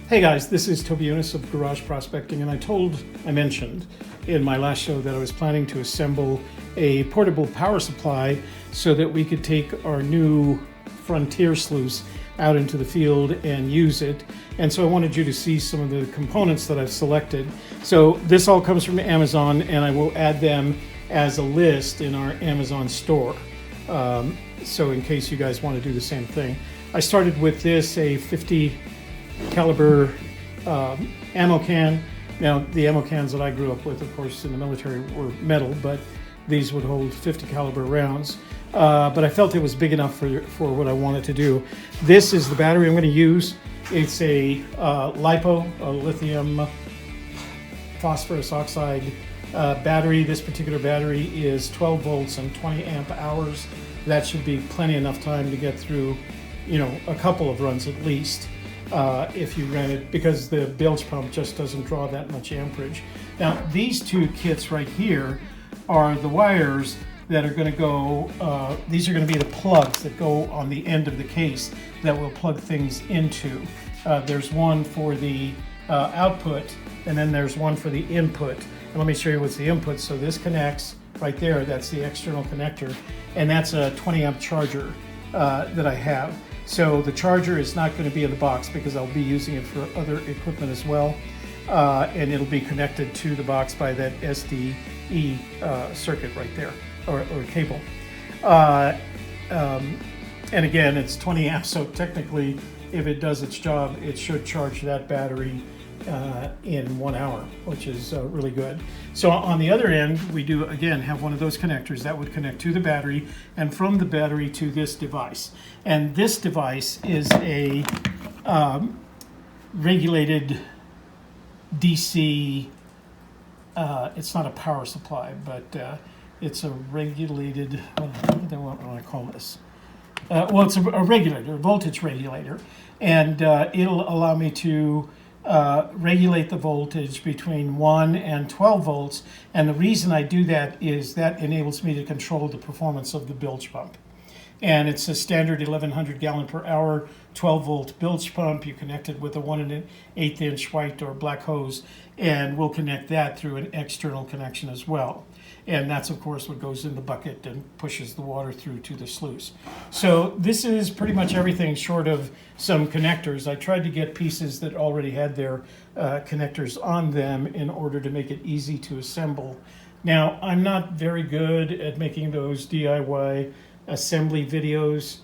Hey guys, this is Toby Younis of Garage Prospecting, and I mentioned in my last show that I was planning to assemble a portable power supply so that we could take our new Frontier sluice out into the field and use it. And so I wanted you to see some of the components that I've selected. So this all comes from Amazon, and I will add them as a list in our Amazon store. So in case you guys want to do the same thing. I started with this, a 50 caliber ammo can. Now the ammo cans that I grew up with, of course, in the military were metal, but these would hold 50 caliber rounds. But I felt it was big enough for what I wanted to do. This is the battery I'm going to use. It's a LiPo, a lithium phosphorus oxide battery. This particular battery is 12 volts and 20 amp hours. That should be plenty enough time to get through, a couple of runs at least. If you ran it, because the bilge pump just doesn't draw that much amperage. Now these two kits right here are the wires that are going to go, these are going to be the plugs that go on the end of the case that we'll plug things into. There's one for the output, and then there's one for the input. And let me show you what's the input. So this connects right there, that's the external connector, and that's a 20 amp charger that I have. So the charger is not going to be in the box because I'll be using it for other equipment as well. And it'll be connected to the box by that SDE circuit right there, or cable. And again, it's 20 amps, so technically, if it does its job, it should charge that battery in 1 hour, which is really good. So on the other end, we do again have one of those connectors that would connect to the battery and from the battery to this device. And this device is a regulated DC, it's not a power supply, but it's a regulated, what do I call this? Well, it's a regulator, a voltage regulator, and it'll allow me to regulate the voltage between 1 and 12 volts. And the reason I do that is that enables me to control the performance of the bilge pump. And it's a standard 1100 gallon per hour 12 volt bilge pump. You connect it with a 1 1/8 inch white or black hose, and we'll connect that through an external connection as well. And that's, of course, what goes in the bucket and pushes the water through to the sluice. So this is pretty much everything short of some connectors. I tried to get pieces that already had their connectors on them in order to make it easy to assemble. Now, I'm not very good at making those DIY assembly videos,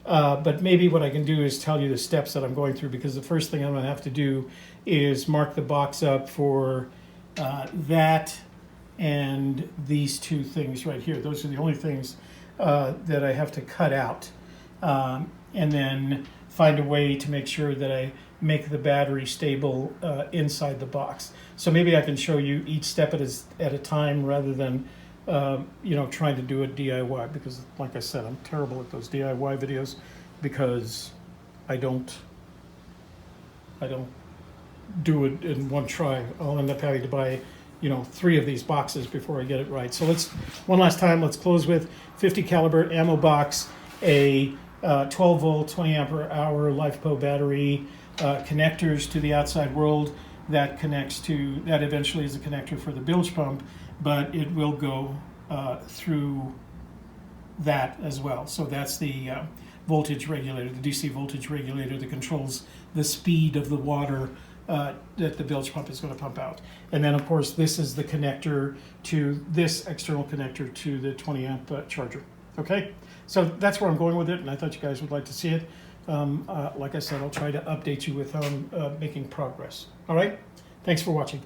but maybe what I can do is tell you the steps that I'm going through, because the first thing I'm going to have to do is mark the box up for that and these two things right here. Those are the only things that I have to cut out, and then find a way to make sure that I make the battery stable inside the box. So maybe I can show you each step at a time rather than trying to do it DIY, because like I said, I'm terrible at those DIY videos because I don't do it in one try. I'll end up having to buy 3 of these boxes before I get it right. So one last time, let's close with 50 caliber ammo box, a 12 volt, 20 amp hour LiPo battery, connectors to the outside world that eventually is a connector for the bilge pump, but it will go through that as well. So that's the voltage regulator, the DC voltage regulator that controls the speed of the water that the bilge pump is going to pump out. And then, of course, this is the connector to this external connector to the 20 amp charger. Okay, so that's where I'm going with it, and I thought you guys would like to see it. Like I said, I'll try to update you with how I'm making progress. All right, thanks for watching.